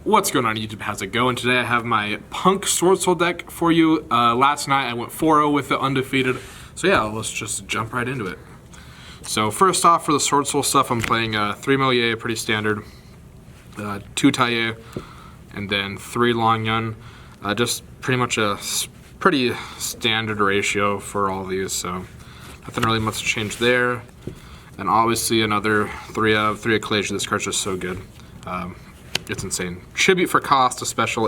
What's going on YouTube? How's it going? Today I have my P.U.N.K SwordSoul deck for you. Last night I went 4-0 with the Undefeated. So yeah, let's just jump right into it. So first off, for the SwordSoul stuff, I'm playing 3 Melier, pretty standard, 2 Taille, and then 3 Long Yun. Just pretty much a pretty standard ratio for all these, so nothing really much to change there. And obviously another 3 Eclasia. This card's just so good. It's insane. Tribute for cost, a special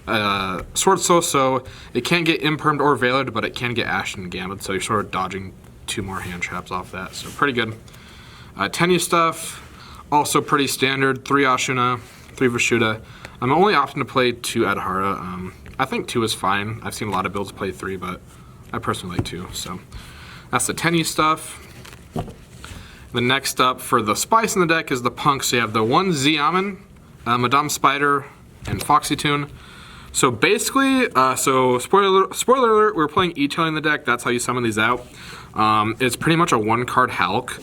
SwordSoul, so it can't get impermed or veiled, but it can get ashed and gambled, so you're sort of dodging 2 more hand traps off that, so pretty good. Tenyu stuff, also pretty standard. 3 Ashuna, 3 Vishuddha. I'm only opting to play 2 Adhara. I think 2 is fine. I've seen a lot of builds play 3, but I personally like 2, so that's the Tenyu stuff. The next up for the spice in the deck is the P.U.N.K. So you have the 1 Xiamen, Madame Spider, and Foxy Tune. So basically, so spoiler alert, we're playing E-Tail in the deck. That's how you summon these out. It's pretty much a 1-card Hulk.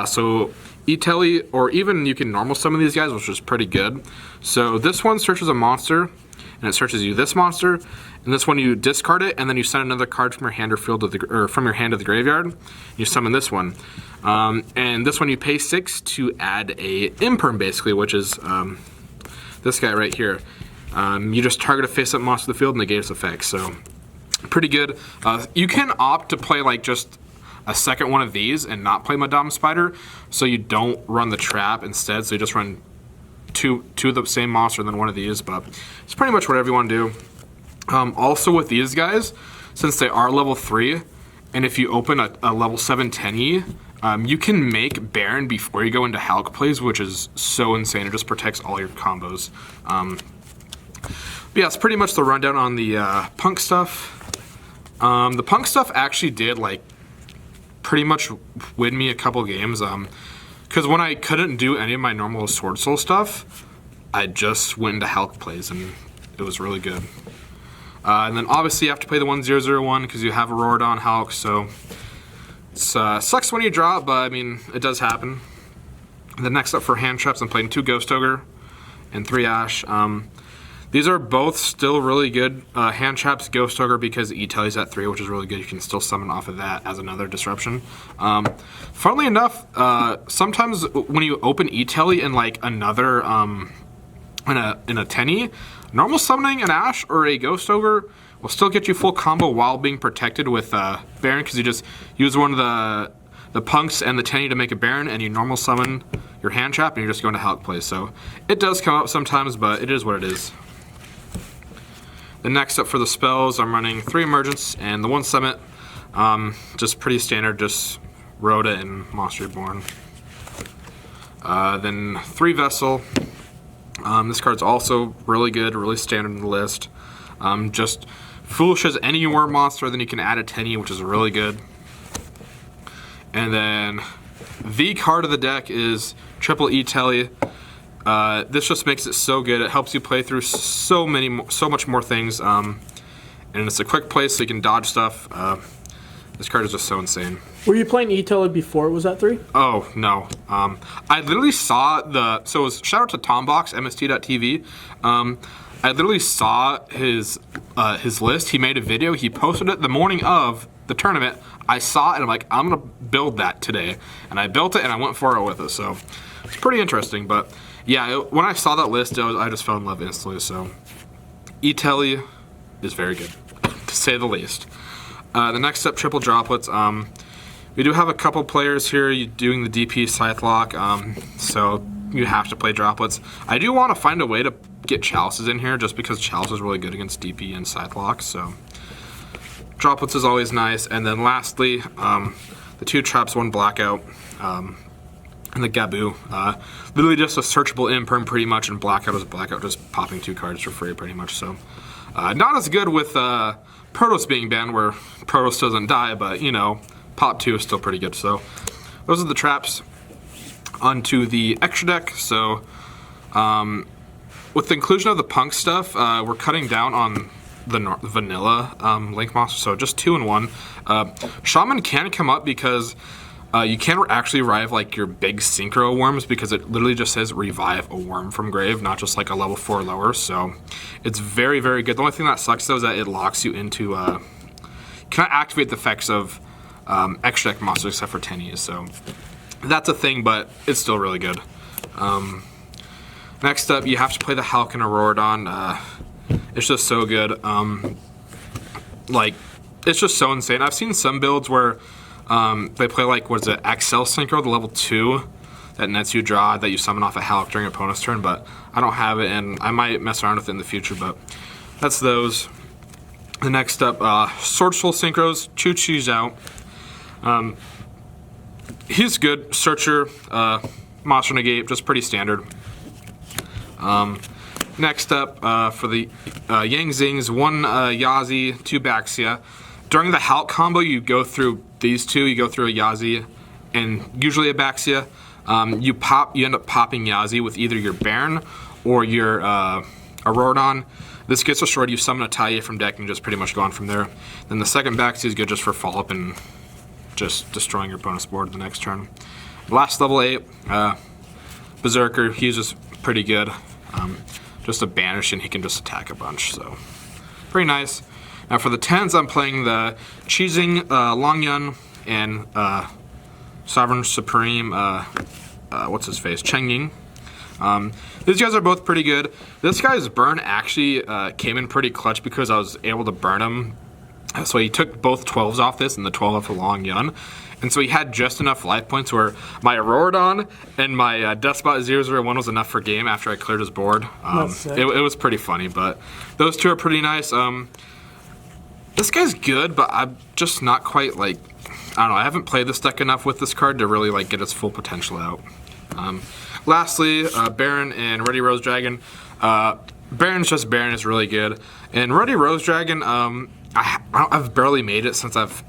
So E-Tail, or even you can normal summon these guys, which is pretty good. So this one searches a monster, and it searches you this monster, and this one you discard it, and then you send another card from your hand or field to the, or from your hand to the graveyard. You summon this one, and this one you pay 6 to add a imperm, basically, which is this guy right here. You just target a face-up monster to the field and negate its effects. So pretty good. You can opt to play like just a second one of these and not play Madame Spider, so you don't run the trap instead. So you just run two of the same monster and then one of these, but it's pretty much whatever you want to do. Also with these guys, since they are level 3, and if you open a level 7 Tenyi, you can make Baron before you go into Hulk plays, which is so insane. It just protects all your combos. But yeah, it's pretty much the rundown on the P.U.N.K stuff. The P.U.N.K stuff actually did like pretty much win me a couple games. Because when I couldn't do any of my normal SwordSoul stuff, I just went into Hulk plays, and it was really good. And then obviously you have to play the 1001 because you have Aurora on Hulk, so it sucks when you draw, but I mean, it does happen. The next up for hand traps, I'm playing 2 Ghost Ogre and 3 Ash. These are both still really good hand traps. Ghost Ogre because E-Tail is at 3, which is really good. You can still summon off of that as another disruption. Funnily enough, sometimes when you open E-Tail in like another in a Tenyi, normal summoning an Ash or a Ghost Ogre will still get you full combo while being protected with Baron, because you just use one of the P.U.N.Ks and the Tenyi to make a Baron, and you normal summon your hand trap, and you're just going to Hulk play. So it does come up sometimes, but it is what it is. The next up for the spells, I'm running 3 Emergence and the 1 Summit. Just pretty standard, just Rhoda and Monster Reborn. Then 3 Vessel. This card's also really good, really standard in the list. Just Foolish as any war monster, then you can add a Tenyi, which is really good. And then the card of the deck is Triple E-Tail. This just makes it so good. It helps you play through so much more things, and it's a quick play so you can dodge stuff. This card is just so insane. Were you playing E-Tail before? Was that 3? Oh no, I literally saw the. So it was, shout out to Tombox MST.TV. I literally saw his list. He made a video. He posted it the morning of the tournament. I saw it and I'm like, I'm gonna build that today, and I built it and I went 4-0 with it. So it's pretty interesting, but. Yeah, when I saw that list, I just fell in love instantly, so E-Tail is very good, to say the least. The next up, Triple Droplets. We do have a couple players here doing the DP Scythe Lock, so you have to play Droplets. I do want to find a way to get Chalices in here, just because Chalice is really good against DP and Scythe Lock, so Droplets is always nice. And then lastly, the 2 Traps, 1 Blackout. And the Gabu, literally just a searchable imperm pretty much, and Blackout is Blackout, just popping 2 cards for free pretty much. So not as good with Protoss being banned, where Protoss doesn't die, but you know, pop 2 is still pretty good. So those are the traps. Onto the extra deck. So with the inclusion of the P.U.N.K stuff, we're cutting down on the vanilla Link monster, so just 2 and 1. Shaman can come up because You can't actually revive like your big synchro worms because it literally just says revive a worm from grave, not just like a level 4 lower. So it's very, very good. The only thing that sucks though is that it locks you into cannot activate the effects of extra deck monsters except for tennies. So that's a thing, but it's still really good. Next up, you have to play the Halcyon Aurorodon. It's just so good. Like, it's just so insane. I've seen some builds where they play like, what is it, Axel Synchro, the level 2 that nets you draw that you summon off a Halc during opponent's turn, but I don't have it, and I might mess around with it in the future, but that's those. The next up, SwordSoul Synchros, Choo-Choo's out. He's good. Searcher, Monster Negate, just pretty standard. Next up, for the Yang Zings, 1 Yazi, 2 Baxia. During the Halc combo, you go through these two. You go through a Yazi and usually a Baxia. You end up popping Yazi with either your Baron or your Aurorodon. This gets destroyed. You summon a Taia from deck and just pretty much go on from there. Then the second Baxia is good just for follow-up and just destroying your opponent's board the next turn. Last level 8, Berserker. He's just pretty good. Just a banish and he can just attack a bunch. So pretty nice. Now for the 10s, I'm playing the Cheesing, Longyun, and Sovereign Supreme, what's his face, Cheng Ying. These guys are both pretty good. This guy's burn actually came in pretty clutch because I was able to burn him. So he took both 12s off this and the 12 off the Longyun. And so he had just enough life points where my Aurorodon and my Despot 001 was enough for game after I cleared his board. It was pretty funny, but those two are pretty nice. This guy's good, but I'm just not quite like, I don't know, I haven't played this deck enough with this card to really like get its full potential out. Lastly, Baron and Ready Rose Dragon. Baron's just Baron is really good. And Ready Rose Dragon, I've barely made it since I've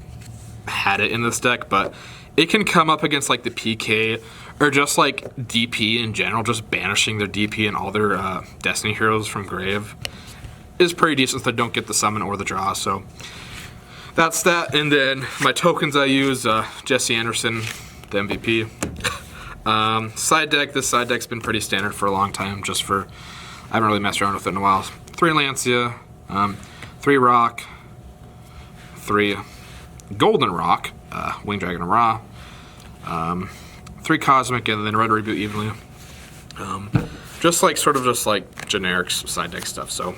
had it in this deck, but it can come up against like the P.U.N.K or just like DP in general, just banishing their DP and all their Destiny heroes from grave is pretty decent if they don't get the summon or the draw. So that's that. And then my tokens I use, Jesse Anderson, the MVP. Side deck, this side deck's been pretty standard for a long time, just for, I haven't really messed around with it in a while. 3 Lancia, 3 Rock, 3 Golden Rock, Wing Dragon and Ra, 3 Cosmic, and then Red Reboot evenly. Just like, sort of just like generic side deck stuff. So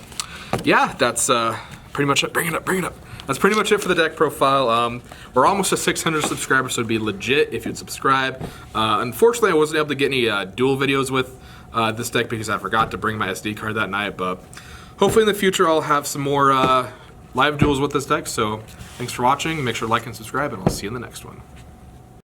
yeah, that's pretty much it. Bring it up, bring it up. That's pretty much it for the deck profile. We're almost to 600 subscribers, so it'd be legit if you'd subscribe. Unfortunately, I wasn't able to get any duel videos with this deck because I forgot to bring my SD card that night, but hopefully in the future I'll have some more live duels with this deck. So thanks for watching. Make sure to like and subscribe, and I'll see you in the next one.